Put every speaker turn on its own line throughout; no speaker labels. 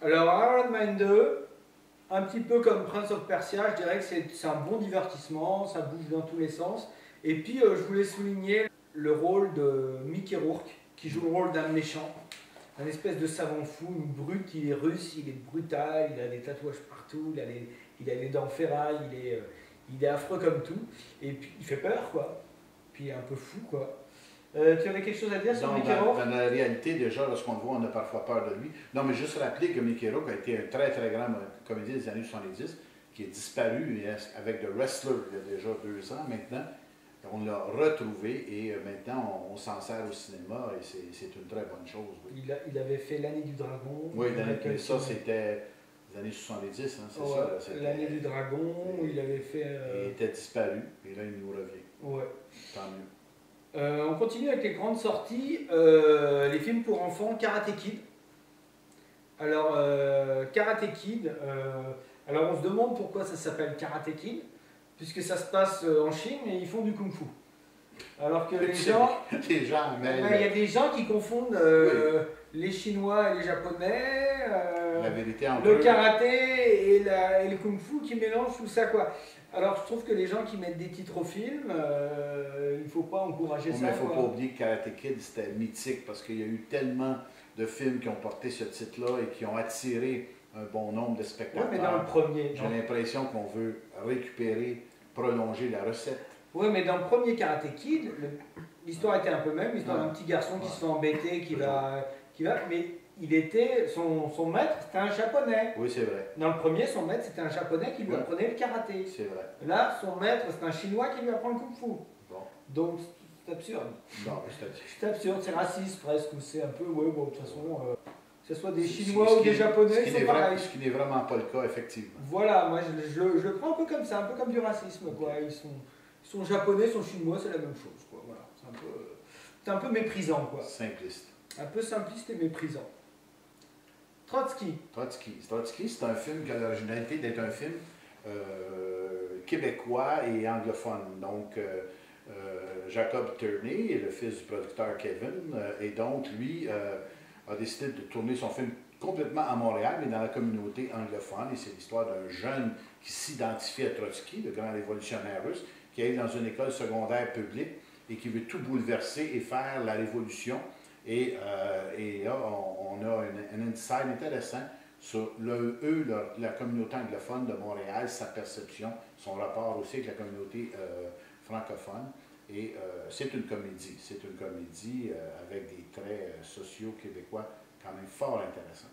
Alors, Iron Man 2, un petit peu comme Prince of Persia, je dirais que c'est un bon divertissement, ça bouge dans tous les sens. Et puis, je voulais souligner le rôle de Mickey Rourke, qui joue le rôle d'un méchant, un espèce de savant fou, une brute, il est russe, il est brutal, il a des tatouages partout, il a les dents ferrailles, il est affreux comme tout. Et puis, il fait peur, quoi. Puis, il est un peu fou, quoi. Tu avais quelque chose à dire sur Mickey Rourke?
Dans la réalité, déjà, lorsqu'on le voit, on a parfois peur de lui. Non, mais juste rappeler que Mickey Rourke a été un très, très grand comédien des années 70, qui est disparu avec The Wrestler il y a déjà 2 ans maintenant. On l'a retrouvé et maintenant, on s'en sert au cinéma et c'est une très bonne chose. Oui,
Il avait fait L'année du dragon.
oui mais ça, c'était les années 70, hein, c'est ça.
L'année du dragon, il avait fait...
Il était disparu et là, il nous revient.
Ouais.
Tant mieux.
On continue avec les grandes sorties, les films pour enfants, Karate Kid. Alors, Karate Kid, alors on se demande pourquoi ça s'appelle Karate Kid, puisque ça se passe en Chine et ils font du kung-fu. Alors que les gens,
il y
a des gens qui confondent les Chinois et les Japonais,
la vérité entre
le karaté et le kung-fu qui mélangent tout ça, quoi. Alors je trouve que les gens qui mettent des titres au film, il ne faut pas encourager ça.
Mais il ne faut pas oublier que Karate Kid, c'était mythique parce qu'il y a eu tellement de films qui ont porté ce titre-là et qui ont attiré un bon nombre de spectateurs.
Oui, mais dans le premier.
J'ai l'impression qu'on veut récupérer, prolonger la recette.
Oui, mais dans le premier Karate Kid, l'histoire était un peu même, l'histoire d'un petit garçon qui se fait embêter, qui va, mais son maître, c'était un japonais.
Oui, c'est vrai.
Dans le premier, son maître, c'était un japonais qui lui apprenait le karaté.
C'est vrai.
Là, son maître, c'est un chinois qui lui apprend le kung-fu.
Bon.
Donc, c'est absurde.
Non,
c'est absurde, c'est raciste presque, ou c'est un peu, ouais, bon, de toute façon, que ce soit des Chinois ou des Japonais, c'est pareil.
Ce qui n'est vraiment pas le cas, effectivement.
Voilà, moi, je le prends un peu comme ça, un peu comme du racisme, quoi. Ils sont japonais, ils sont chinois, c'est la même chose, quoi. Voilà, c'est un peu méprisant, quoi.
Simpliste.
Un peu simpliste et méprisant. Trotsky.
Trotsky, c'est un film qui a l'originalité d'être un film québécois et anglophone. Donc, Jacob Turney, le fils du producteur Kevin, et donc, lui, a décidé de tourner son film complètement à Montréal, mais dans la communauté anglophone. Et c'est l'histoire d'un jeune qui s'identifie à Trotsky, le grand révolutionnaire russe, qui est dans une école secondaire publique et qui veut tout bouleverser et faire la révolution. Et là, on a un insight intéressant sur la communauté anglophone de Montréal, sa perception, son rapport aussi avec la communauté francophone. Et c'est une comédie. C'est une comédie avec des traits sociaux québécois quand même fort intéressants.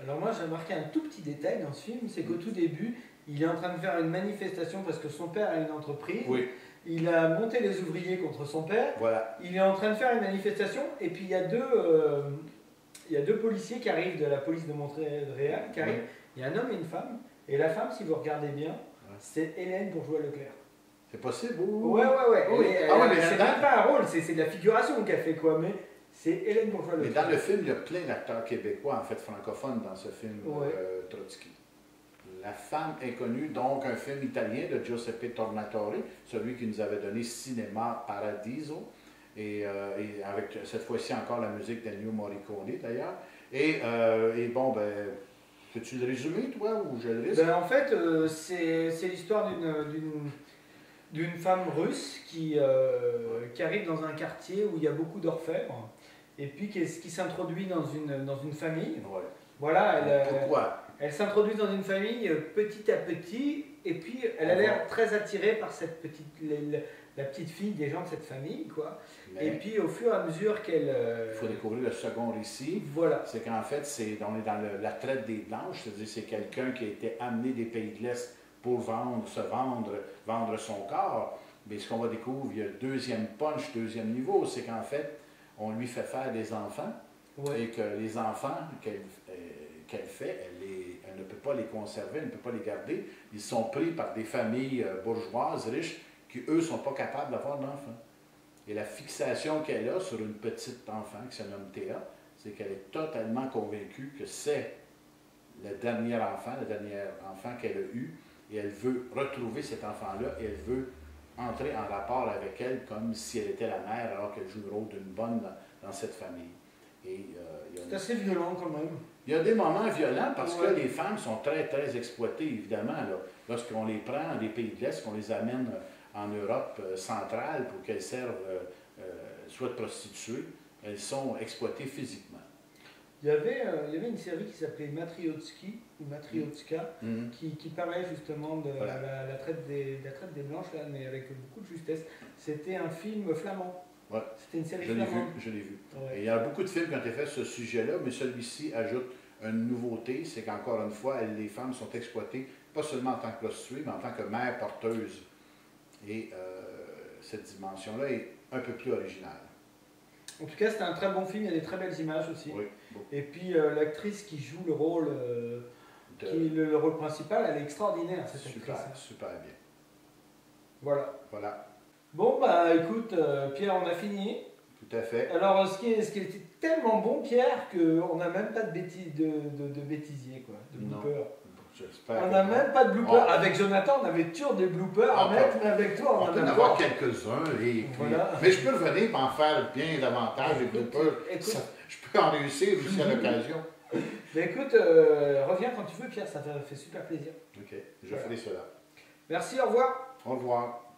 Alors moi, j'ai remarqué un tout petit détail dans ce film, c'est qu'au tout début, il est en train de faire une manifestation parce que son père a une entreprise.
Oui.
Il a monté les ouvriers contre son père.
Voilà.
Il est en train de faire une manifestation et puis il y a deux policiers qui arrivent de la police de Montréal qui arrivent. Oui. Il y a un homme et une femme. Et la femme, si vous regardez bien, c'est Hélène Bourgeois-Leclerc.
C'est possible ou...
Ouais.
Oui.
Mais c'est même pas un rôle, c'est de la figuration qu'elle fait, quoi. Mais c'est Hélène Bourgeois-Leclerc.
Mais dans le film, il y a plein d'acteurs québécois, en fait, francophones dans ce film, Trotsky. La femme inconnue, donc un film italien de Giuseppe Tornatore, celui qui nous avait donné Cinéma Paradiso, et avec cette fois-ci encore la musique d'Ennio Morricone d'ailleurs. Et bon, ben, peux-tu le résumer, toi, ou je le risque?
En fait, c'est l'histoire d'une femme russe qui arrive dans un quartier où il y a beaucoup d'orfèvres, et puis qui s'introduit dans une famille.
Ouais.
Voilà,
pourquoi?
Elle s'introduit dans une famille petit à petit, et puis elle a l'air très attirée par la petite fille des gens de cette famille, quoi. Mais et puis au fur et à mesure qu'elle...
Il faut découvrir le second récit.
Voilà.
C'est qu'en fait, on est dans la traite des blanches, c'est-à-dire c'est quelqu'un qui a été amené des pays de l'Est pour vendre son corps. Mais ce qu'on va découvrir, il y a le deuxième punch, deuxième niveau, c'est qu'en fait, on lui fait faire des enfants, et que les enfants qu'elle fait, elle ne peut pas les conserver, elle ne peut pas les garder. Ils sont pris par des familles bourgeoises, riches, qui, eux, ne sont pas capables d'avoir d'enfants. Et la fixation qu'elle a sur une petite enfant, qui se nomme Théa, c'est qu'elle est totalement convaincue que c'est le dernier enfant qu'elle a eu, et elle veut retrouver cet enfant-là, et elle veut entrer en rapport avec elle comme si elle était la mère, alors qu'elle joue le rôle d'une bonne dans cette famille. Et,
c'est assez violent quand même.
il y a des moments violents parce
Ouais.
que les femmes sont très, très exploitées, évidemment. Là. Lorsqu'on les prend des pays de l'Est, qu'on les amène en Europe centrale pour qu'elles servent soit de prostituées, elles sont exploitées physiquement.
Il y avait une série qui s'appelait Matriotsky, ou Matriotska, qui parlait justement de
Voilà.
la traite la traite des blanches, là, mais avec beaucoup de justesse. C'était un film flamand.
Ouais.
C'était une série
Je l'ai vu,
flamande.
je l'ai vu.
Ouais.
Et il y a beaucoup de films qui ont été faits sur ce sujet-là, mais celui-ci ajoute une nouveauté, c'est qu'encore une fois, les femmes sont exploitées, pas seulement en tant que prostituées, mais en tant que mères porteuses. Et cette dimension-là est un peu plus originale.
En tout cas, c'était un très bon film, il y a des très belles images aussi.
Oui, bon.
Et puis l'actrice qui joue le rôle, le rôle principal, elle est extraordinaire, cette
Super,
actrice.
super bien.
Voilà.
Voilà,
Bon, bah écoute, Pierre, on a fini.
tout à fait.
Alors, ce qui était tellement bon, Pierre, qu'on n'a même pas de bêtisier, quoi, de
Non.
bloopers.
J'espère
On
que
n'a
non.
même pas de bloopers.
Ah.
Avec Jonathan, on avait toujours des bloopers
Ah,
à mettre, mais avec toi, on
On
en
peut en
a
avoir
pas.
quelques-uns. Et puis,
Voilà.
mais je peux revenir et en faire bien davantage.
Écoute,
Je peux en réussir aussi à l'occasion.
Bah, écoute, reviens quand tu veux, Pierre, ça fait super plaisir.
OK, je
Voilà.
ferai cela.
Merci, au revoir.
Au revoir.